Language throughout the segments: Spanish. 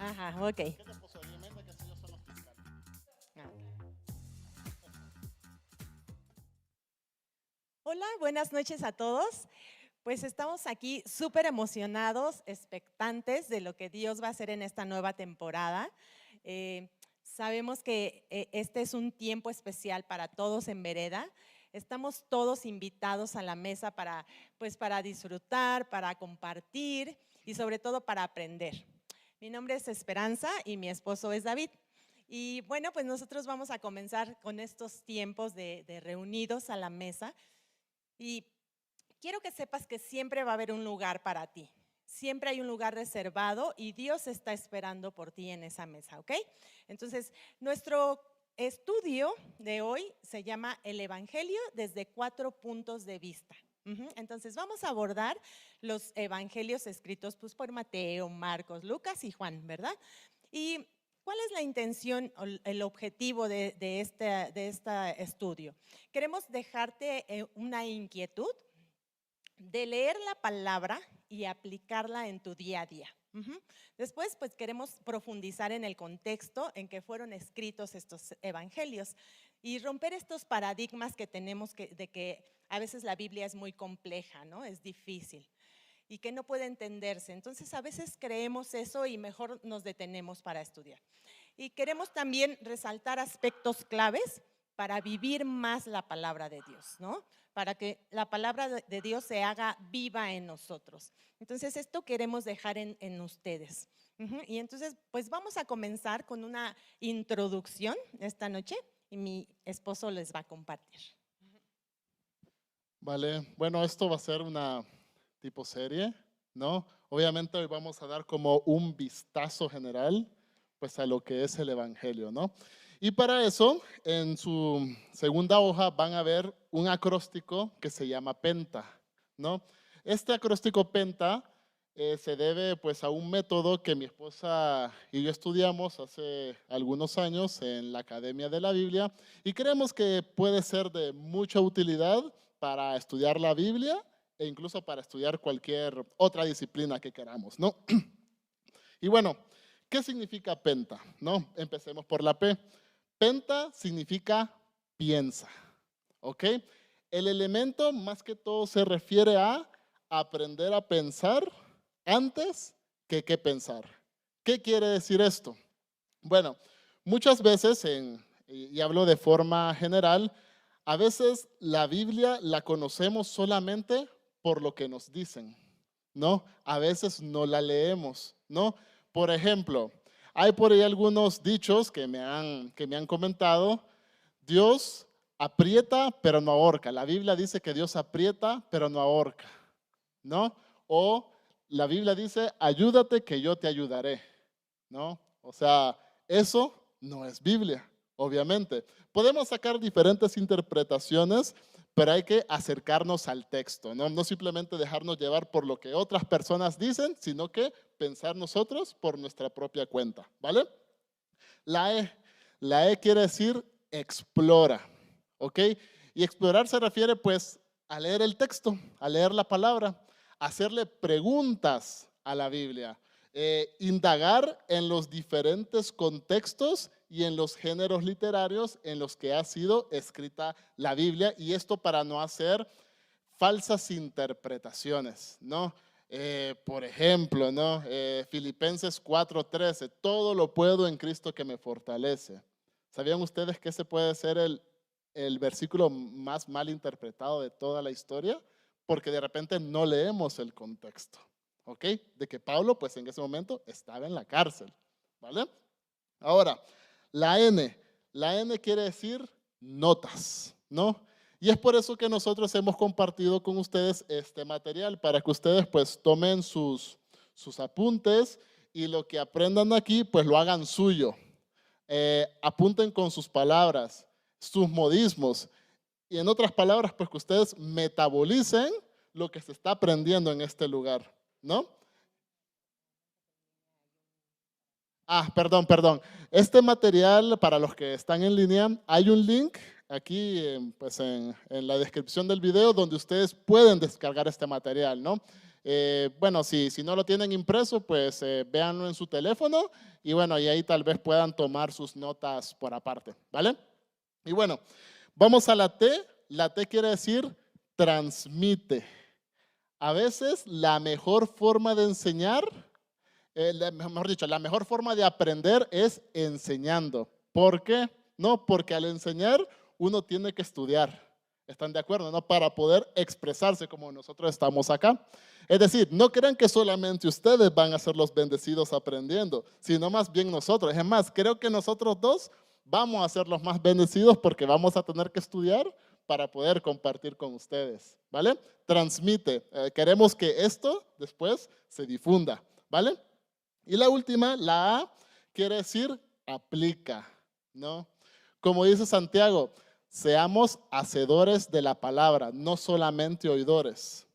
Ajá, ok. ¿Qué te puso? Obviamente que ellos son los fiscales. Ah. Hola, buenas noches a todos. Pues estamos aquí súper emocionados, expectantes de lo que Dios va a hacer en esta nueva temporada. Eh, Sabemos que este es un tiempo especial para todos en Vereda. Estamos todos invitados a la mesa para, pues, para disfrutar, para compartir y sobre todo para aprender. Mi nombre es Esperanza y mi esposo es David. Y bueno, pues nosotros vamos a comenzar con estos tiempos de reunidos a la mesa. Y quiero que sepas que siempre va a haber un lugar para ti. Siempre hay un lugar reservado y Dios está esperando por ti en esa mesa, ¿ok? Entonces, nuestro estudio de hoy se llama El Evangelio desde 4 puntos de vista. Entonces, vamos a abordar los evangelios escritos pues, por Mateo, Marcos, Lucas y Juan, ¿verdad? ¿Y cuál es la intención o el objetivo de este estudio? Queremos dejarte una inquietud de leer la palabra y aplicarla en tu día a día. Después, pues queremos profundizar en el contexto en que fueron escritos estos evangelios y romper estos paradigmas que tenemos de que a veces la Biblia es muy compleja, ¿no? Es difícil y que no puede entenderse. Entonces, a veces creemos eso y mejor nos detenemos para estudiar. Y queremos también resaltar aspectos claves para vivir más la palabra de Dios, ¿no? Para que la palabra de Dios se haga viva en nosotros. Entonces, esto queremos dejar en ustedes. Y entonces, pues vamos a comenzar con una introducción esta noche y mi esposo les va a compartir. Vale, bueno, esto va a ser una tipo serie, ¿no? Obviamente hoy vamos a dar como un vistazo general, pues a lo que es el Evangelio, ¿no? Y para eso, en su segunda hoja van a ver un acróstico que se llama Penta, ¿no? Este acróstico Penta se debe pues a un método que mi esposa y yo estudiamos hace algunos años en la Academia de la Biblia y creemos que puede ser de mucha utilidad para estudiar la Biblia e incluso para estudiar cualquier otra disciplina que queramos, ¿no? Y bueno, ¿qué significa penta? ¿No? Empecemos por la P. Penta significa piensa, ¿ok? El elemento más que todo se refiere a aprender a pensar antes que qué pensar. ¿Qué quiere decir esto? Bueno, muchas veces, y hablo de forma general, a veces la Biblia la conocemos solamente por lo que nos dicen, ¿no? A veces no la leemos, ¿no? Por ejemplo, hay por ahí algunos dichos que me han comentado. Dios aprieta, pero no ahorca. La Biblia dice que Dios aprieta, pero no ahorca, ¿no? O la Biblia dice, ayúdate que yo te ayudaré, ¿no? O sea, eso no es Biblia, obviamente. Podemos sacar diferentes interpretaciones, pero hay que acercarnos al texto, ¿no? No simplemente dejarnos llevar por lo que otras personas dicen, sino que pensar nosotros por nuestra propia cuenta, ¿vale? La E, la E quiere decir explora, ¿ok? Y explorar se refiere pues a leer el texto, a leer la palabra, a hacerle preguntas a la Biblia, indagar en los diferentes contextos y en los géneros literarios en los que ha sido escrita la Biblia, y esto para no hacer falsas interpretaciones, ¿no? Por ejemplo, ¿no? Filipenses 4:13, todo lo puedo en Cristo que me fortalece. ¿Sabían ustedes que ese puede ser el versículo más mal interpretado de toda la historia? Porque de repente no leemos el contexto, ¿ok? De que Pablo, pues en ese momento estaba en la cárcel, ¿vale? Ahora, la N, la N quiere decir notas, ¿no? Y es por eso que nosotros hemos compartido con ustedes este material, para que ustedes pues tomen sus apuntes y lo que aprendan aquí pues lo hagan suyo. Apunten con sus palabras, sus modismos, y en otras palabras pues que ustedes metabolicen lo que se está aprendiendo en este lugar, ¿no? Perdón. Este material, para los que están en línea, hay un link aquí pues en la descripción del video donde ustedes pueden descargar este material, ¿no? Bueno, si no lo tienen impreso, pues véanlo en su teléfono y bueno, y ahí tal vez puedan tomar sus notas por aparte, ¿vale? Y bueno, vamos a la T. La T quiere decir transmite. A veces la mejor forma de enseñar, mejor dicho, la mejor forma de aprender es enseñando. ¿Por qué? No, porque al enseñar uno tiene que estudiar. ¿Están de acuerdo? ¿No? Para poder expresarse como nosotros estamos acá. Es decir, no crean que solamente ustedes van a ser los bendecidos aprendiendo, sino más bien nosotros. Es más, creo que nosotros dos vamos a ser los más bendecidos porque vamos a tener que estudiar para poder compartir con ustedes, ¿vale? Transmite. Queremos que esto después se difunda, ¿vale? Y la última, la A, quiere decir aplica, ¿no? Como dice Santiago, seamos hacedores de la palabra, no solamente oidores.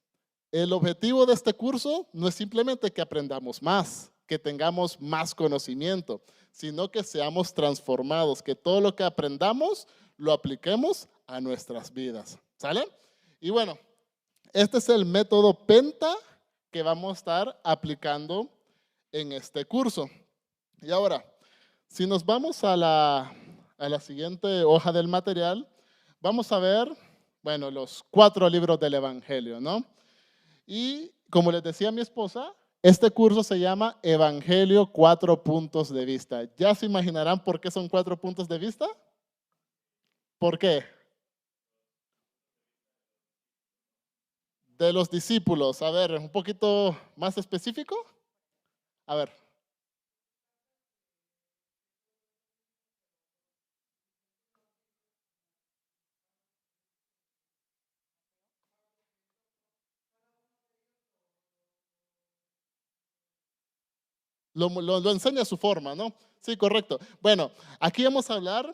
El objetivo de este curso no es simplemente que aprendamos más, que tengamos más conocimiento, sino que seamos transformados, que todo lo que aprendamos lo apliquemos a nuestras vidas. ¿Sale? Y bueno, este es el método PENTA que vamos a estar aplicando en este curso. Y ahora, si nos vamos a la siguiente hoja del material, vamos a ver, bueno, los 4 libros del Evangelio, ¿no? Y como les decía mi esposa, este curso se llama Evangelio 4 puntos de vista. ¿Ya se imaginarán por qué son 4 puntos de vista? ¿Por qué? De los discípulos. A ver, un poquito más específico. A ver. Lo enseña a su forma, ¿no? Sí, correcto. Bueno, aquí vamos a hablar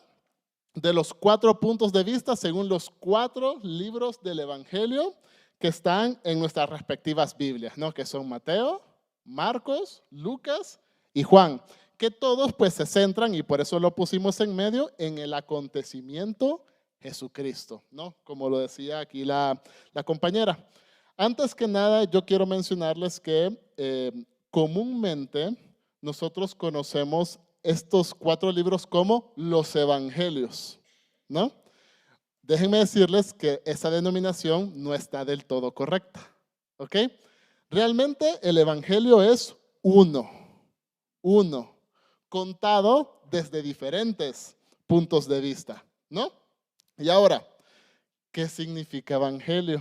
de los 4 puntos de vista según los 4 libros del Evangelio que están en nuestras respectivas Biblias, ¿no? Que son Mateo, Marcos, Lucas y Juan, que todos pues se centran, y por eso lo pusimos en medio, en el acontecimiento Jesucristo, ¿no? Como lo decía aquí la compañera. Antes que nada, yo quiero mencionarles que comúnmente nosotros conocemos estos 4 libros como los evangelios, ¿no? Déjenme decirles que esa denominación no está del todo correcta, ¿ok? Realmente el evangelio es uno, contado desde diferentes puntos de vista, ¿no? Y ahora, ¿qué significa evangelio?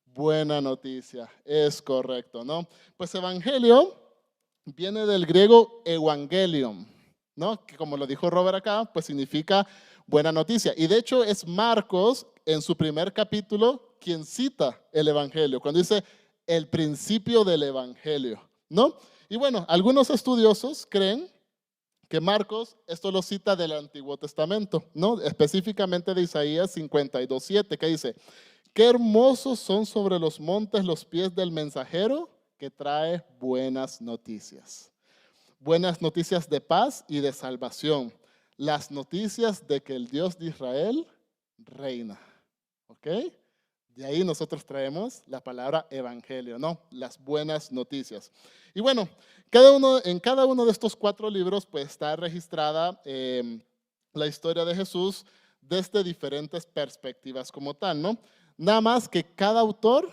Buena noticia, es correcto, ¿no? Pues evangelio viene del griego evangelion, ¿no? Que como lo dijo Robert acá, pues significa buena noticia. Y de hecho es Marcos en su primer capítulo quien cita el evangelio, cuando dice el principio del evangelio, ¿no? Y bueno, algunos estudiosos creen que Marcos esto lo cita del Antiguo Testamento, ¿no? Específicamente de Isaías 52:7, que dice: qué hermosos son sobre los montes los pies del mensajero que trae buenas noticias. Buenas noticias de paz y de salvación. Las noticias de que el Dios de Israel reina. ¿Ok? De ahí nosotros traemos la palabra evangelio, ¿no? Las buenas noticias. Y bueno, en cada uno de estos 4 libros pues está registrada la historia de Jesús desde diferentes perspectivas como tal, ¿no? Nada más que cada autor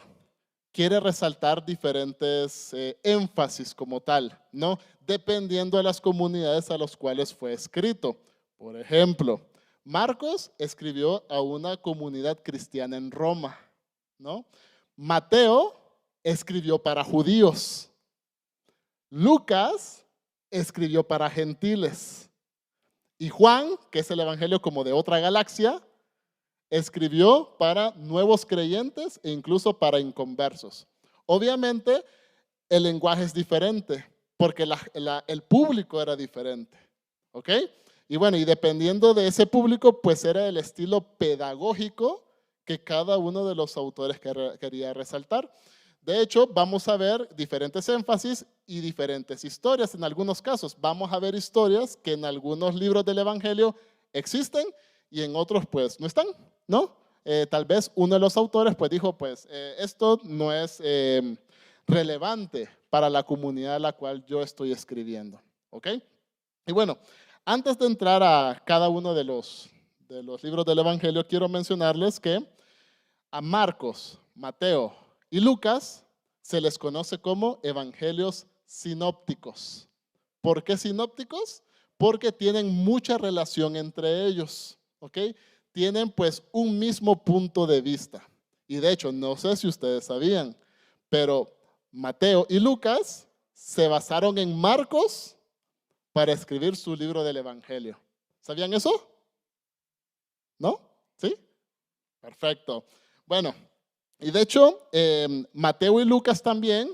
quiere resaltar diferentes énfasis como tal, ¿no? Dependiendo de las comunidades a las cuales fue escrito. Por ejemplo, Marcos escribió a una comunidad cristiana en Roma, ¿no? Mateo escribió para judíos. Lucas escribió para gentiles. Y Juan, que es el evangelio como de otra galaxia, escribió para nuevos creyentes e incluso para inconversos. Obviamente, el lenguaje es diferente porque el público era diferente. ¿Ok? Y bueno, y dependiendo de ese público, pues era el estilo pedagógico que cada uno de los autores quería resaltar. De hecho, vamos a ver diferentes énfasis y diferentes historias en algunos casos. Vamos a ver historias que en algunos libros del Evangelio existen y en otros pues no están, ¿no? tal vez uno de los autores pues dijo, pues esto no es relevante para la comunidad a la cual yo estoy escribiendo, ¿ok? Y bueno, antes de entrar a cada uno de los libros del Evangelio, quiero mencionarles que a Marcos, Mateo y Lucas se les conoce como evangelios sinópticos. ¿Por qué sinópticos? Porque tienen mucha relación entre ellos, ¿ok? Tienen pues un mismo punto de vista. Y de hecho, no sé si ustedes sabían, pero Mateo y Lucas se basaron en Marcos para escribir su libro del Evangelio. ¿Sabían eso? ¿No? ¿Sí? Perfecto. Bueno, y de hecho, Mateo y Lucas también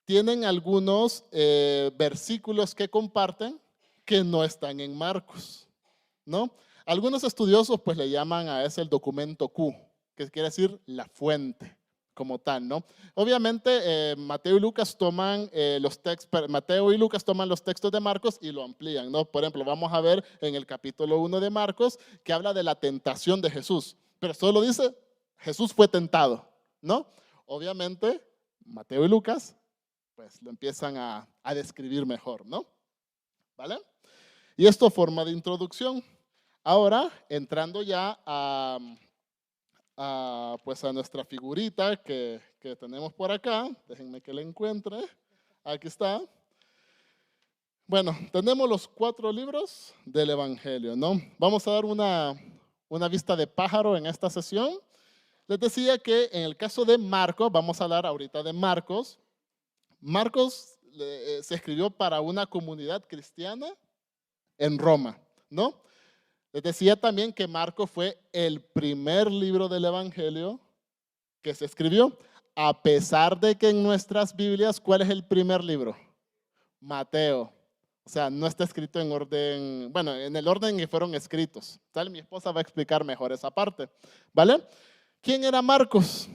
tienen algunos versículos que comparten que no están en Marcos, ¿no? Algunos estudiosos pues le llaman a ese el documento Q, que quiere decir la fuente como tal, ¿no? Obviamente Mateo y Lucas toman Mateo y Lucas toman los textos de Marcos y lo amplían, ¿no? Por ejemplo, vamos a ver en el capítulo 1 de Marcos que habla de la tentación de Jesús, pero solo dice Jesús fue tentado, ¿no? Obviamente Mateo y Lucas pues lo empiezan a describir mejor, ¿no? ¿Vale? Y esto forma de introducción. Ahora, entrando ya pues a nuestra figurita que tenemos por acá, déjenme que la encuentre, aquí está. Bueno, tenemos los 4 libros del Evangelio, ¿no? Vamos a dar una vista de pájaro en esta sesión. Les decía que en el caso de Marcos, vamos a hablar ahorita de Marcos. Marcos se escribió para una comunidad cristiana en Roma, ¿no? Les decía también que Marcos fue el primer libro del Evangelio que se escribió, a pesar de que en nuestras Biblias, ¿cuál es el primer libro? Mateo. O sea, no está escrito en orden, bueno, en el orden que fueron escritos. ¿Sale? Mi esposa va a explicar mejor esa parte, ¿vale? ¿Quién era Marcos?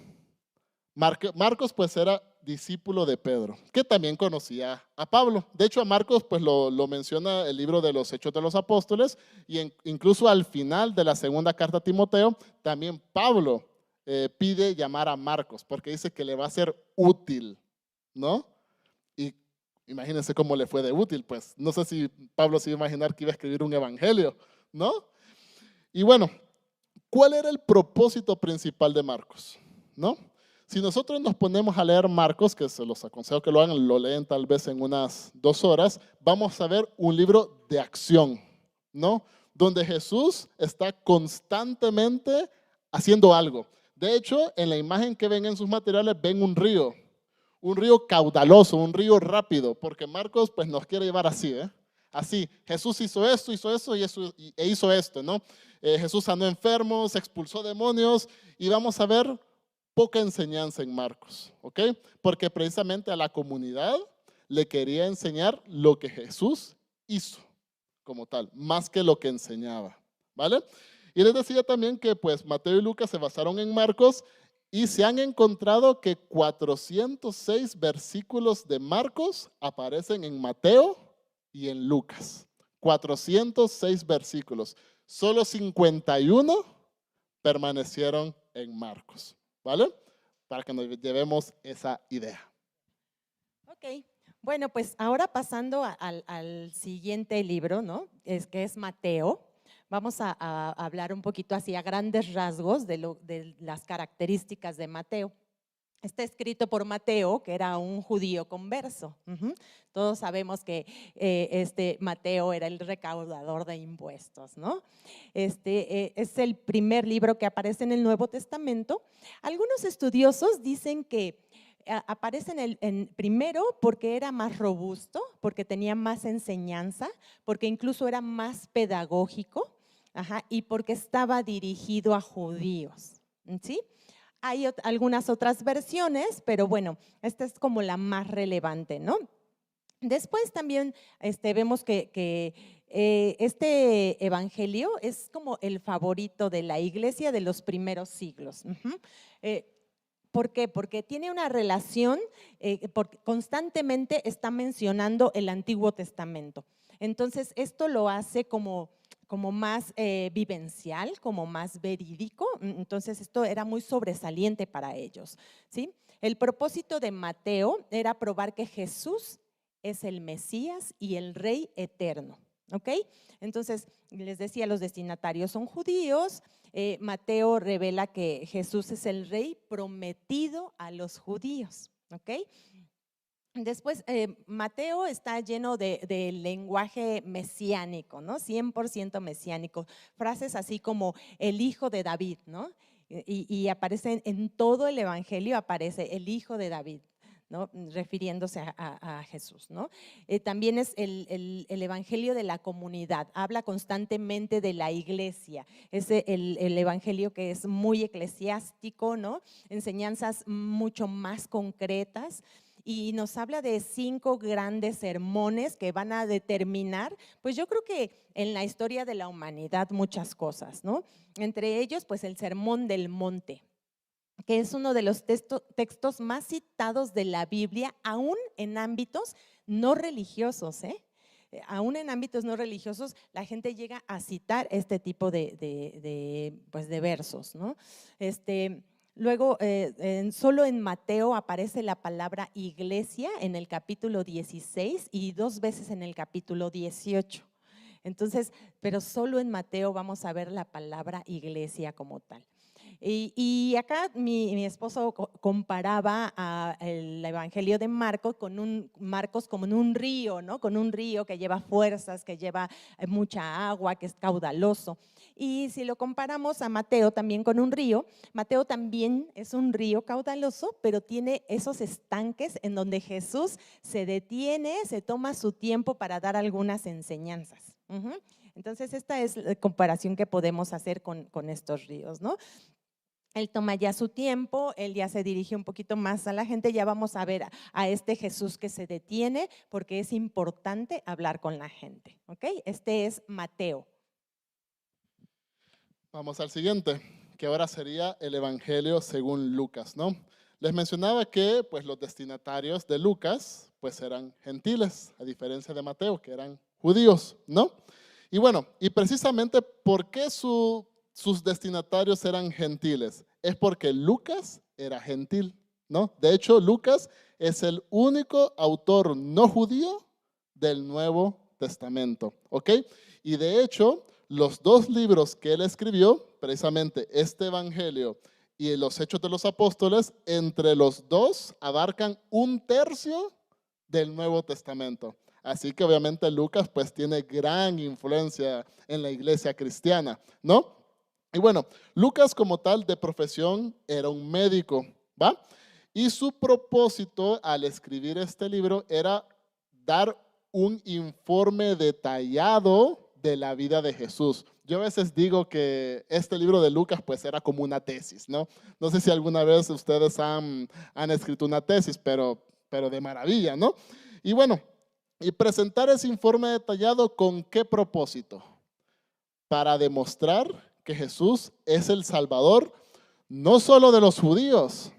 Marcos pues era discípulo de Pedro, que también conocía a Pablo. De hecho a Marcos pues lo menciona el libro de los Hechos de los Apóstoles y incluso al final de la segunda carta a Timoteo también Pablo pide llamar a Marcos porque dice que le va a ser útil, ¿no? Y imagínense cómo le fue de útil, pues no sé si Pablo se iba a imaginar que iba a escribir un evangelio, ¿no? Y bueno, ¿cuál era el propósito principal de Marcos? ¿No? Si nosotros nos ponemos a leer Marcos, que se los aconsejo que lo hagan, lo leen tal vez en unas 2 horas, vamos a ver un libro de acción, ¿no? Donde Jesús está constantemente haciendo algo. De hecho, en la imagen que ven en sus materiales, ven un río caudaloso, un río rápido, porque Marcos pues nos quiere llevar así, ¿eh? Así, Jesús hizo esto e hizo esto, ¿no? Jesús sanó enfermos, expulsó demonios y vamos a ver poca enseñanza en Marcos, ¿ok? Porque precisamente a la comunidad le quería enseñar lo que Jesús hizo como tal, más que lo que enseñaba, ¿vale? Y les decía también que pues Mateo y Lucas se basaron en Marcos y se han encontrado que 406 versículos de Marcos aparecen en Mateo y en Lucas. 406 versículos. Solo 51 permanecieron en Marcos. ¿Vale? Para que nos llevemos esa idea. Ok, bueno, pues ahora pasando al siguiente libro, ¿no? Que es Mateo. Vamos a hablar un poquito así a grandes rasgos de las características de Mateo. Está escrito por Mateo, que era un judío converso. Todos sabemos que Mateo era el recaudador de impuestos, ¿no? Es el primer libro que aparece en el Nuevo Testamento. Algunos estudiosos dicen que aparece primero porque era más robusto, porque tenía más enseñanza, porque incluso era más pedagógico, y porque estaba dirigido a judíos, ¿sí? Hay algunas otras versiones, pero bueno, esta es como la más relevante, ¿no? Después también vemos que este evangelio es como el favorito de la iglesia de los primeros siglos. ¿Por qué? Porque tiene una relación, porque constantemente está mencionando el Antiguo Testamento. Entonces, esto lo hace como como más vivencial, como más verídico. Entonces esto era muy sobresaliente para ellos, ¿sí? El propósito de Mateo era probar que Jesús es el Mesías y el Rey eterno, ¿ok? Entonces les decía, los destinatarios son judíos. Mateo revela que Jesús es el Rey prometido a los judíos, ¿ok? Después, Mateo está lleno de lenguaje mesiánico, ¿no? 100% mesiánico. Frases así como el hijo de David, ¿no? Y aparecen en todo el evangelio, aparece el hijo de David, ¿no? Refiriéndose a Jesús, ¿no? También es el evangelio de la comunidad, habla constantemente de la iglesia, es el evangelio que es muy eclesiástico, ¿no? Enseñanzas mucho más concretas. Y nos habla de 5 grandes sermones que van a determinar, pues yo creo que en la historia de la humanidad muchas cosas, ¿no? Entre ellos, pues el Sermón del Monte, que es uno de los textos más citados de la Biblia, aún en ámbitos no religiosos, ¿eh? Aún en ámbitos no religiosos, la gente llega a citar este tipo pues de versos, ¿no? Luego, solo en Mateo aparece la palabra iglesia en el capítulo 16 y 2 veces en el capítulo 18. Entonces, pero solo en Mateo vamos a ver la palabra iglesia como tal. Y acá mi esposo comparaba el evangelio de Marcos como en un río, ¿no? Con un río que lleva fuerzas, que lleva mucha agua, que es caudaloso. Y si lo comparamos a Mateo también con un río, Mateo también es un río caudaloso, pero tiene esos estanques en donde Jesús se detiene, se toma su tiempo para dar algunas enseñanzas. Entonces esta es la comparación que podemos hacer con estos ríos, ¿no? Él toma ya su tiempo, él ya se dirige un poquito más a la gente, ya vamos a ver a este Jesús que se detiene porque es importante hablar con la gente, ¿ok? Este es Mateo. Vamos al siguiente, que ahora sería el Evangelio según Lucas, ¿no? Les mencionaba que pues los destinatarios de Lucas pues eran gentiles, a diferencia de Mateo, que eran judíos, ¿no? Y bueno, y precisamente ¿por qué sus destinatarios eran gentiles? Es porque Lucas era gentil, ¿no? De hecho, Lucas es el único autor no judío del Nuevo Testamento, ¿ok? Y de hecho, los 2 libros que él escribió, precisamente este Evangelio y los Hechos de los Apóstoles, entre los 2 abarcan 1/3 del Nuevo Testamento. Así que obviamente Lucas pues tiene gran influencia en la iglesia cristiana, ¿no? Y bueno, Lucas como tal de profesión era un médico, ¿va? Y su propósito al escribir este libro era dar un informe detallado de la vida de Jesús. Yo a veces digo que este libro de Lucas pues era como una tesis, ¿no? No sé si alguna vez ustedes han escrito una tesis, pero de maravilla, ¿no? Y bueno, y presentar ese informe detallado ¿con qué propósito? Para demostrar que Jesús es el Salvador no solo de los judíos,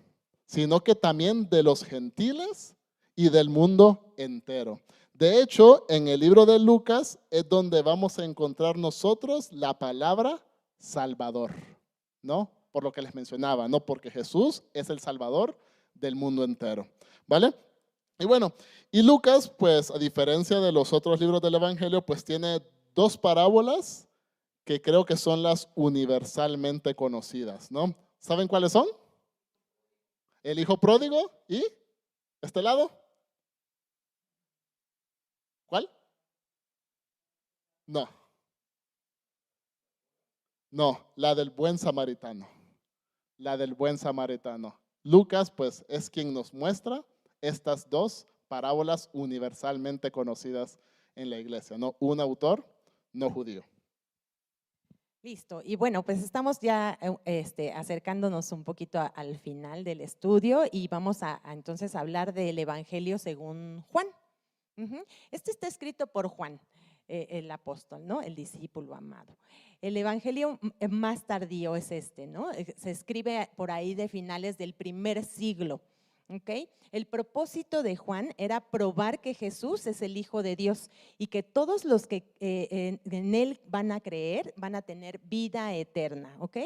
sino que también de los gentiles y del mundo entero. De hecho, en el libro de Lucas es donde vamos a encontrar nosotros la palabra Salvador, ¿no? Por lo que les mencionaba, ¿no? Porque Jesús es el Salvador del mundo entero, ¿vale? Y bueno, y Lucas, pues a diferencia de los otros libros del Evangelio, pues tiene 2 parábolas que creo que son las universalmente conocidas, ¿no? ¿Saben cuáles son? El hijo pródigo y este lado. ¿Cuál? No, no, la del buen samaritano. La del buen samaritano. Lucas, pues, es quien nos muestra estas 2 parábolas universalmente conocidas en la iglesia, ¿no? Un autor no judío. Listo, y bueno, pues estamos ya acercándonos un poquito al final del estudio y vamos a entonces hablar del Evangelio según Juan. Este está escrito por Juan, el apóstol, ¿no? El discípulo amado. El Evangelio más tardío es este, ¿no? Se escribe por ahí de finales del 1er siglo. ¿ok? El propósito de Juan era probar que Jesús es el Hijo de Dios y que todos los que en él van a creer van a tener vida eterna, ¿ok?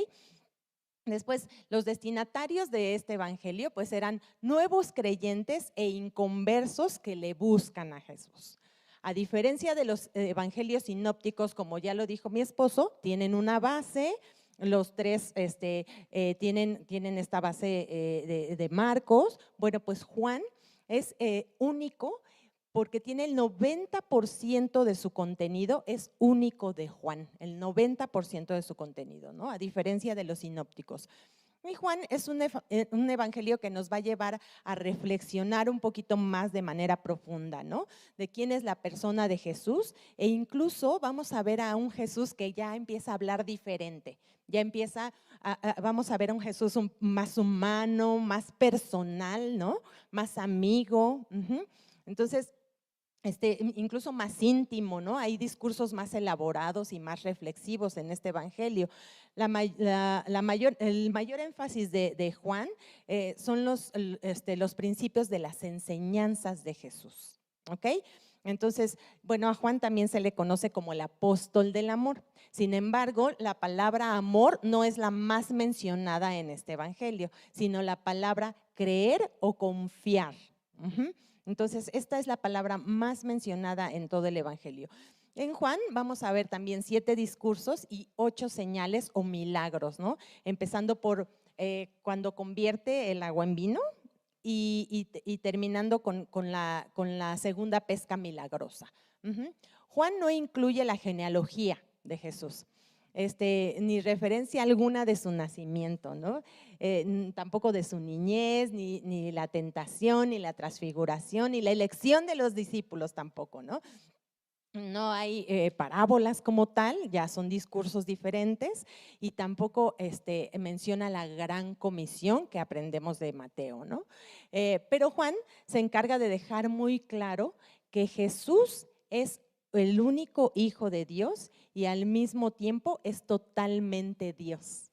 Después, los destinatarios de este evangelio pues eran nuevos creyentes e inconversos que le buscan a Jesús. A diferencia de los evangelios sinópticos, como ya lo dijo mi esposo, tienen una base. Los tres tienen esta base de Marcos. Bueno, pues Juan es único porque tiene el 90% de su contenido, es único de Juan, el 90% de su contenido, ¿no? A diferencia de los sinópticos. Y Juan es un evangelio que nos va a llevar a reflexionar un poquito más de manera profunda, ¿no? De quién es la persona de Jesús, e incluso vamos a ver a un Jesús que ya empieza a hablar diferente, ya vamos a ver a un Jesús más humano, más personal, ¿no? Más amigo. Entonces, incluso más íntimo, ¿no? Hay discursos más elaborados y más reflexivos en este evangelio. El mayor énfasis de Juan son los principios de las enseñanzas de Jesús, ¿ok? Entonces, bueno, a Juan también se le conoce como el apóstol del amor. Sin embargo, la palabra amor no es la más mencionada en este evangelio, sino la palabra creer o confiar. Entonces, esta es la palabra más mencionada en todo el evangelio. En Juan vamos a ver también 7 discursos y 8 señales o milagros, ¿no? Empezando por cuando convierte el agua en vino y terminando con la segunda pesca milagrosa. Juan no incluye la genealogía de Jesús. Ni referencia alguna de su nacimiento, ¿no? Tampoco de su niñez, ni la tentación, ni la transfiguración, ni la elección de los discípulos tampoco, ¿no? No hay parábolas como tal, ya son discursos diferentes, y tampoco menciona la gran comisión que aprendemos de Mateo, ¿no? Pero Juan se encarga de dejar muy claro que Jesús es el único Hijo de Dios y al mismo tiempo es totalmente Dios.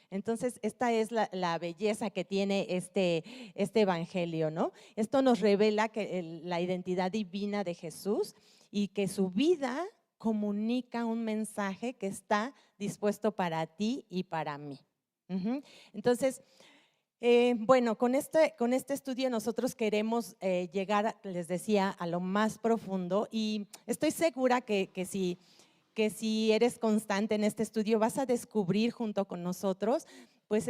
Entonces, esta es la belleza que tiene este evangelio, ¿no? Esto nos revela que la identidad divina de Jesús y que su vida comunica un mensaje que está dispuesto para ti y para mí. Entonces, bueno, con este estudio nosotros queremos llegar, les decía, a lo más profundo, y estoy segura que si eres constante en este estudio vas a descubrir junto con nosotros pues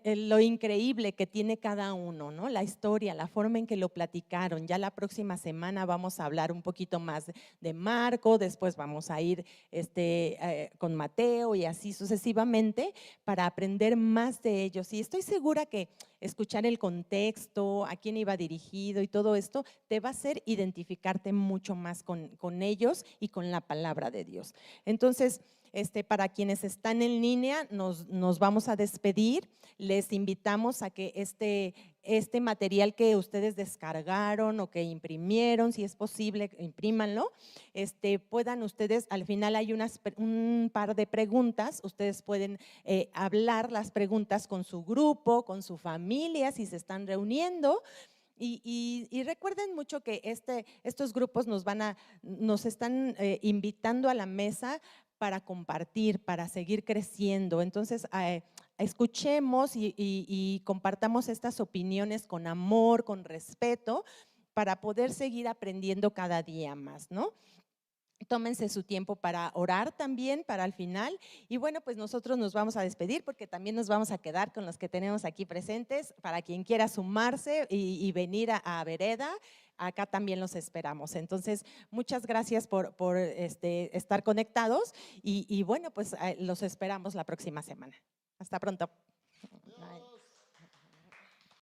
lo increíble que tiene cada uno, ¿no? La historia, la forma en que lo platicaron. Ya la próxima semana vamos a hablar un poquito más de Marco, después vamos a ir con Mateo y así sucesivamente para aprender más de ellos. Y estoy segura que escuchar el contexto, a quién iba dirigido y todo esto, te va a hacer identificarte mucho más con ellos y con la palabra de Dios. Entonces, para quienes están en línea, nos vamos a despedir. Les invitamos a que este material que ustedes descargaron o que imprimieron, si es posible, imprímanlo. Puedan ustedes, al final hay un par de preguntas, ustedes pueden hablar las preguntas con su grupo, con su familia, si se están reuniendo. Y recuerden mucho que estos grupos nos están invitando a la mesa para compartir, para seguir creciendo. Entonces, escuchemos y compartamos estas opiniones con amor, con respeto, para poder seguir aprendiendo cada día más, ¿no? Tómense su tiempo para orar también, para el final. Y bueno, pues nosotros nos vamos a despedir porque también nos vamos a quedar con los que tenemos aquí presentes. Para quien quiera sumarse y venir a Vereda, acá también los esperamos. Entonces, muchas gracias por estar conectados y bueno, pues los esperamos la próxima semana. Hasta pronto. Adiós.